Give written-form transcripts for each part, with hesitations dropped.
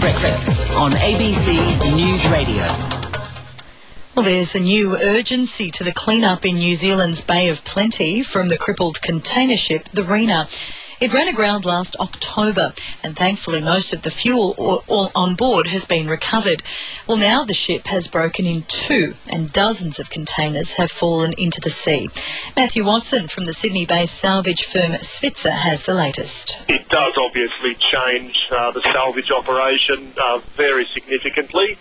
Breakfast on ABC News Radio. Well, there's a new urgency to the clean-up in New Zealand's Bay of Plenty from the crippled container ship, the Rena. It ran aground last October, and thankfully most of the fuel on board has been recovered. Well, now the ship has broken in two, and dozens of containers have fallen into the sea. Matthew Watson from the Sydney-based salvage firm Svitzer has the latest. It does obviously change the salvage operation very significantly.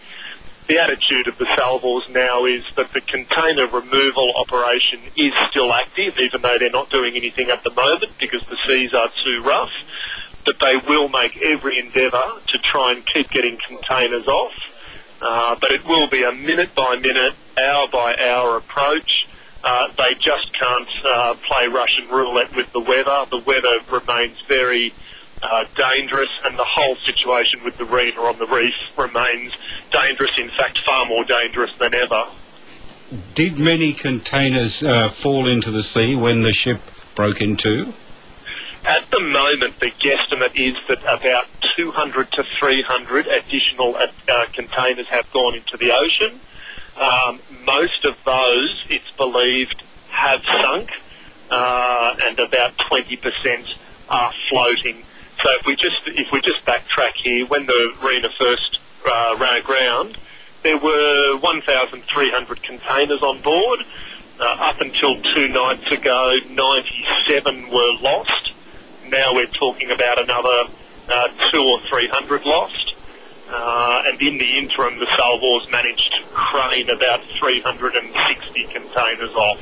The attitude of the salvors now is that the container removal operation is still active, even though they're not doing anything at the moment because the seas are too rough. But they will make every endeavour to try and keep getting containers off. But it will be a minute-by-minute, hour-by-hour approach. They just can't play Russian roulette with the weather. The weather remains very dangerous, and the whole situation with the Rena on the reef remains dangerous, in fact far more dangerous than ever. Did many containers fall into the sea when the ship broke in two? At the moment, the guesstimate is that about 200 to 300 additional containers have gone into the ocean. Most of those, it's believed, have sunk, and about 20% are floating. So if we just backtrack here, when the Rena first ran aground, there were 1,300 containers on board. Up until 2 nights ago, 97 were lost. Now we're talking about another 200 or 300 lost. And in the interim, the salvors managed to crane about 360 containers off.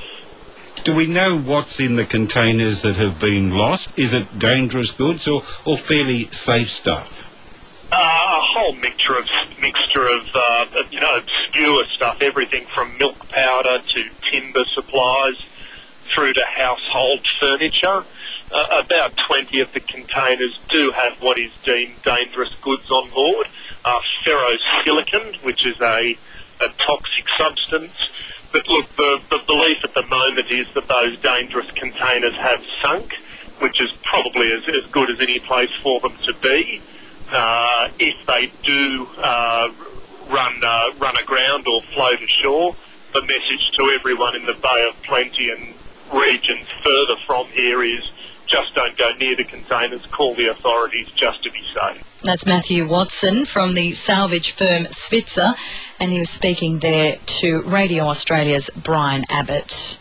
Do we know what's in the containers that have been lost? Is it dangerous goods or fairly safe stuff? A whole mixture of obscure stuff, everything from milk powder to timber supplies through to household furniture. About 20 of the containers do have what is deemed dangerous goods on board. Ferrosilicon, which is a toxic substance. But look, the belief at the moment is that those dangerous containers have sunk, which is probably as good as any place for them to be. If they do run aground or float ashore, the message to everyone in the Bay of Plenty and regions further from here is just don't go near the containers, call the authorities just to be safe. That's Matthew Watson from the salvage firm Svitzer, and he was speaking there to Radio Australia's Brian Abbott.